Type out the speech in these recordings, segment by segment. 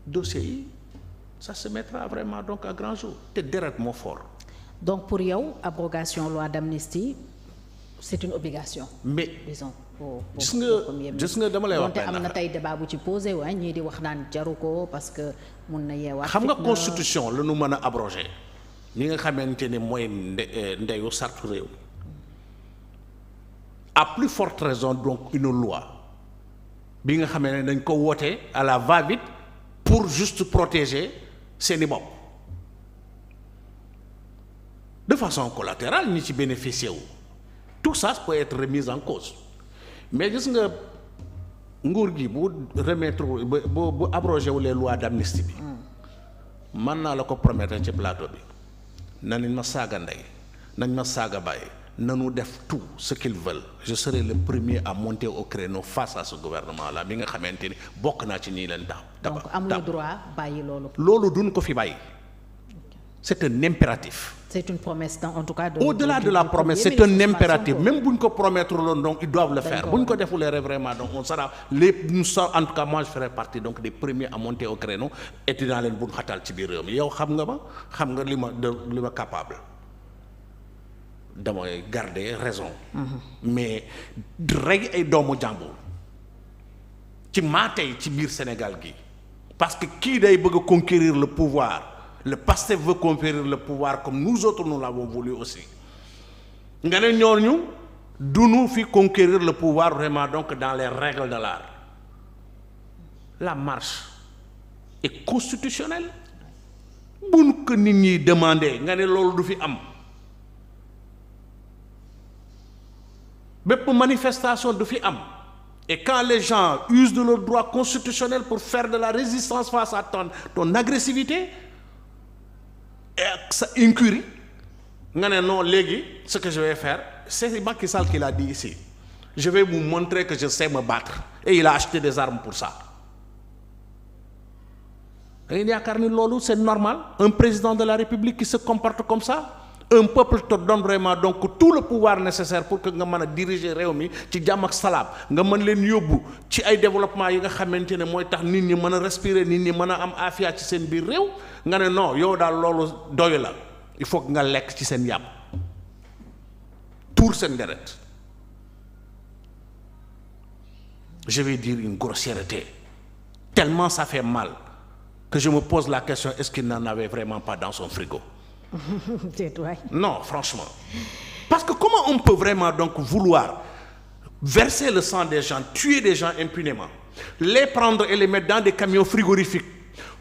dossier yi ça se mettra vraiment donc à grand jour te deret moo fort. donc pour yow abrogation loi d'amnistie c'est une obligation. mais disons pour gis nga dama lay wax donte am na tey débat bu ci posé waaye ñii di wax naan jaru ko parce que mun na yeewaat. xam nga constitution la ñu mën a abroger ñi nga xamante ne mooy ndeyu sartu réew à plus forte raison donc une loi bi nga xamee ne dañ ko woote à la va-vite pour juste protéger seeni bopp de façon collatérale ñi ci bénéficier wu tout ça peut être remis en cause mais gis nga nguur gi bu remettre bu abrogé wu les lois d'amnistie bi mën naa la ko promettre ci plateau bi nañ ma saaga ndey nañ ma saaga bàyyi nanu def tout ce qu'ils veulent je serai le premier à monter au créneau face à ce gouvernement là mi nga xamante ni bokk naa ci nii leen daaw. donc amuñu droit bàyyi loolu. loolu duñ ko fi bàyyi c'est un impératif. c'est une promesse en tout cas. au-delà de la promesse c'est un impératif même bu ñu ko promettre loon donc ils doivent le faire bu ñu ko defulee vraiment donc on sera en tout cas moi je ferai partie donc des premiers à monter au créneau et dinaa leen bun xatal ci biir réew mi yow xam nga ma xam nga li ma capable. damay garder raison. mais rey ay doomu jàmbur ci maa tey ci biir Sénégal gi parce que kii day bëgg a conquérir le pouvoir le Pastef veut conquérir le pouvoir comme nous autres nous l'avons voulu aussi nga ne ñooñu duñu fi conquérir le pouvoir vraiment donc dans les règles de l'art la marche est constitutionnelle buñ ko nit ñi demander nga ne loolu du fi am. bépp manifestation du fi am et quand les gens usent de leurs droits constitutionnels pour faire de la résistance face à ton agressivité et sa incurie nga ne non léegi ce que je vais faire c'est Macky Sall qui l'a dit ici je vais vous montrer que je sais me battre et il a acheté des armes pour ça da ngeen yaakaar ni loolu c'est normal un président de la République qui se comporte comme ça un peuple te donne vraiment donc tout le pouvoir nécessaire pour que nga mën a diriger réew mi ci jàmm ak salaam nga mën leen yóbbu ci ay développement yi nga xamante ne mooy tax nit ñi mën a respirer nit ñi mën a am afia ci seen biir réew nga ne non yow daal loolu doyu la il faut que nga lekk ci seen yàpp tuur seen deret je vais dire une grossièreté tellement ça fait mal que je me pose la question est-ce qu'il n'en avait vraiment pas dans son frigo. Non, franchement. Parce que comment on peut vraiment donc vouloir verser le sang des gens, tuer des gens impunément, les prendre et les mettre dans des camions frigorifiques,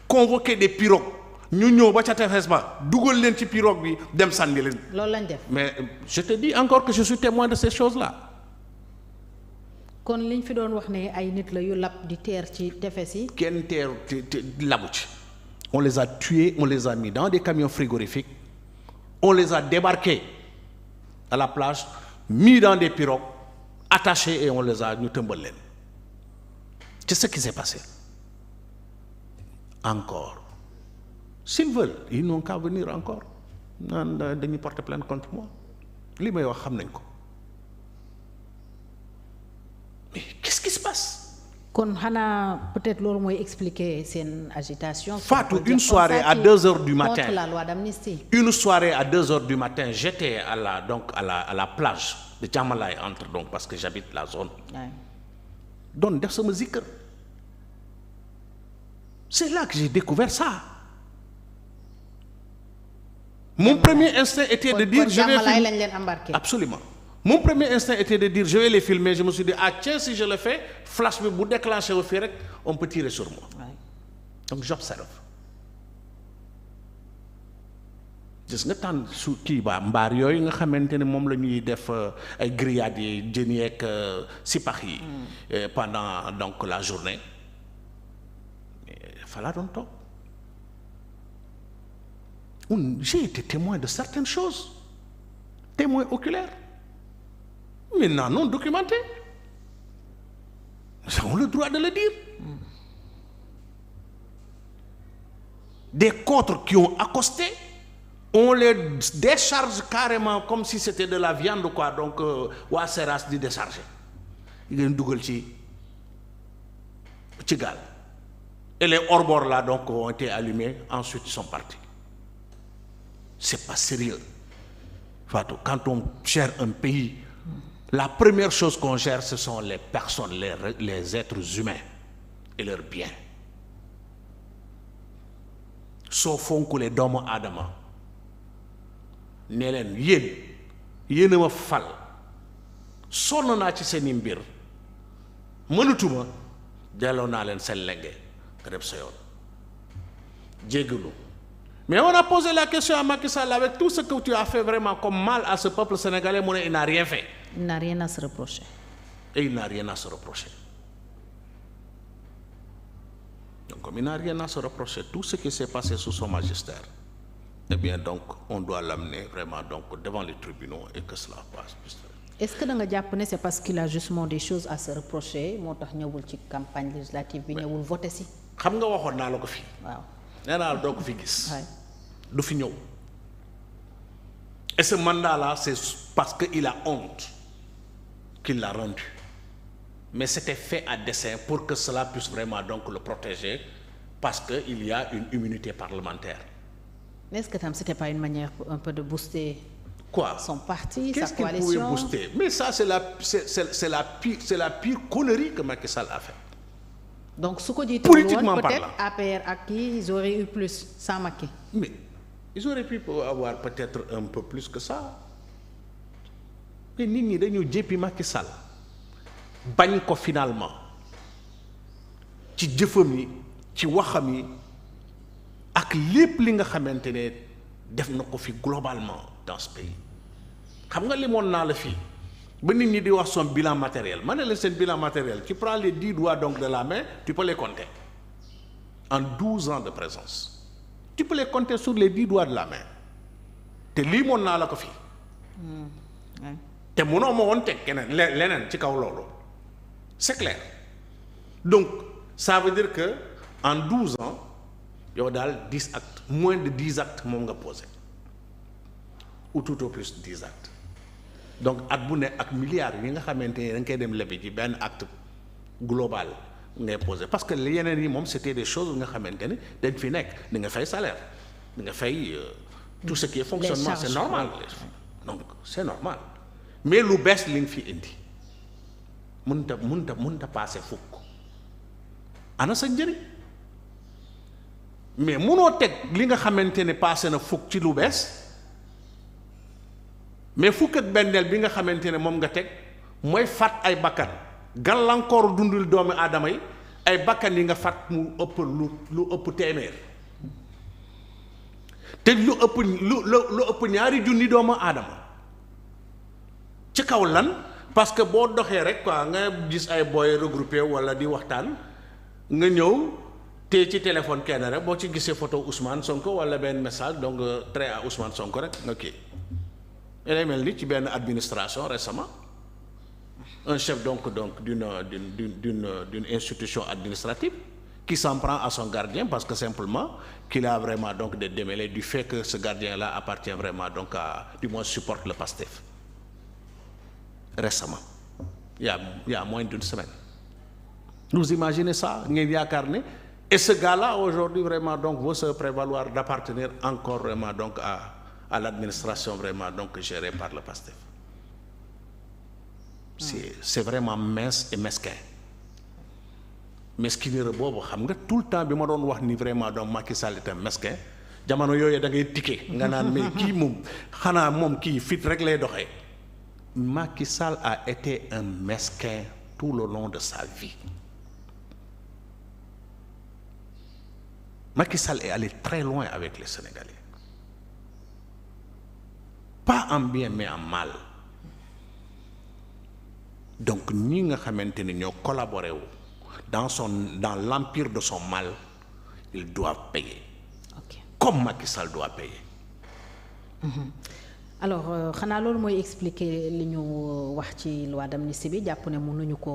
convoquer des pirogues, ñu ñëw ba ca tefes ba dugal leen ci pirogue bi dem sànni leen. loolu lañ def. Mais je te dis encore que je suis témoin de ces choses-là. kon liñ fi doon wax ne ay nit la yu lab di teer ci tefes yi. kenn teer labu ci. On les a tués, on les a mis dans des camions frigorifiques, on les a débarqués à la plage, mis dans des pirogues, attachés et on les a ñu tëmbal leen. C'est ce qui s'est passé. Encore. S'ils veulent, ils n'ont qu'à venir encore. naan dañuy porter plainte contre moi. li may wax xam nañ ko. Mais qu'est-ce qui se passe? kon xanaa peut-être loolu mooy expliquer seen agitation. Fatou, une soirée à 2h du matin. Contre la loi d'amnistie. Une soirée à 2h du matin, j'étais à la plage de Diamalaye entre donc parce que j'habite la zone. Ouais. Donc def sama zikr. C'est là que j'ai découvert ça. Mon premier instinct était de dire je vais filmer. Lañ leen embarqué. Absolument. Mon premier instinct était de dire je vais les filmer. Je me suis dit ah tiens si je le fais flash bi bu déclenché wu fii rek on peut tirer sur moi. Ouais. Donc j'observe. gis nga tànn su kii ba mbaar yooyu nga xamante ne moom la ñuy def ay grillades yi jën yeeg sipax yi. Pendant donc la journée. fa laa doon toog. J'ai été témoin de certaines choses. Témoin oculaire. Maintenant non documenté. Nous avons le droit de le dire. Des contres qui ont accosté, on les décharge carrément comme si c'était de la viande quoi. Donc waa Seras di décharger. Yi ngeen dugal ci gaal. Et les hors-bords là donc ont été allumés, ensuite ils sont partis. C'est pas sérieux. Fatou, quand on gère un pays, la première chose qu'on gère, ce sont les personnes, les êtres humains et leurs biens. soo fonkulee doomu aadama ne leen yéen a ma fal sonn naa ci seeni mbir mënatuma delloo naa leen seen lenge nga dem sa yoon jéggalu. Mais on a posé la question à Macky Sall, avec tout ce que tu as fait vraiment comme mal à ce peuple sénégalais, il n'a rien fait. Il n'a rien à se reprocher. Et il n'a rien à se reprocher. Donc comme il n'a rien à se reprocher, tout ce qui s'est passé sous son magistère, eh bien donc on doit l'amener vraiment donc devant les tribunaux et que cela passe. Est-ce que da nga jàpp ne c'est parce qu'il a justement des choses à se reprocher moo tax ñëwul ci campagne législative bi ñëwul voter si. xam nga waxoon naa la ko fii. waaw nee naa la doo ko fi gis. du fi ñëw. Et ce mandat-là, c'est parce qu'il a honte qu'il l'a rendu. Mais c'était fait à dessein pour que cela puisse vraiment donc le protéger, parce qu'il y a une immunité parlementaire. Mais est-ce que tam c'était pas une manière un peu de booster quoi son parti, qu'est-ce sa coalition? Qu'il pouvait booster? Mais ça, c'est la pire connerie que Macky Sall a fait. Donc su ko jiite politiquement woon parlant, peut-être APR ak kii ils auraient eu plus sans Macky. Mais ils auraient pu avoir peut-être un peu plus que ça. Mais nit ñi dañu jéppi Macky Sall bañ ko finalement ci jëfam yi ci waxam yi ak lépp li nga xamante ne def na ko fi globalement dans ce pays. xam nga limoon naa la fii ba nit ñi di wax son bilan matériel ma ne leen seen bilan matériel tu prends les 10 doigts donc de la main tu peux les compter en 12 ans de présence tu peux les compter sur les 10 doigts de la main te limoon naa la ko fii te mënoo ma woon teg keneen leneen ci kaw loolu c'est clair. Donc ça veut dire que en 12 ans yow daal 10 actes moins de 10 actes moom nga posé ou tout au plus 10 actes. Donc at bu ne ak milliards yi nga xamante ne da nga koy dem lebi ci benn acte global ngay posé parce que yeneen yi moom c'était des choses nga xamante ne dañ fi nekk di nga fay salaire di nga fay tout ce qui est fonctionnement c'est normal. Donc c'est normal mais lu bees li nga fi indi mënta passé fukk ana sa njëriñ mais mënoo teg li nga xamante ne passé na fukk ci lu bees. Mais fukk ak benneel bi nga xamante ne moom nga teg mooy fat ay bakkan gàllankoor dundul doomu aadama yi ay bakkan yi nga fat mu ëpp lu ëpp téeméer te lu ëpp ñaari junni doomu aadama ci kaw lan parce que boo doxee rek quoi nga gis ay boy regroupé wala di waxtaan nga ñëw te ci téléphone kenn rek boo ci gisee photo Ousmane Sonko wala benn message donc trait à Ousmane Sonko rek nga kii. Elle est mel ci benn administration récemment un chef donc d'une institution administrative qui s'en prend à son gardien parce que simplement qu'il a vraiment donc des démêlés du fait que ce gardien-là appartient vraiment donc à du moins supporte le PASTEF récemment il y a moins d'une semaine. Vous imaginez ça ngeen yaakaar ne et ce gars-là aujourd'hui vraiment donc veut se prévaloir d'appartenir encore vraiment donc à l'administration vraiment donc gérée par le PASTEF. C'est vraiment mince et mesquin. Mesquinerie boobu xam nga tout le temps bi ma doon wax ni vraiment donc Macky Sall est un mesquin jamono yooyu da ngay tikke nga naan mais kii moom xanaa moom kii fit rek lay doxee. Macky Sall a été un mesquin tout le long de sa vie. Macky Sall est allé très loin avec les Sénégalais. Pas en bien mais en mal. Donc ñi nga xamante ne ñoo collaboré wu dans l'empire de son mal, ils doivent payer. Okay. Comme Macky Sall doit payer. Alors xanaa loolu mooy expliquer li ñu wax ci loi d'amnistie bi jàpp ne mënuñu ko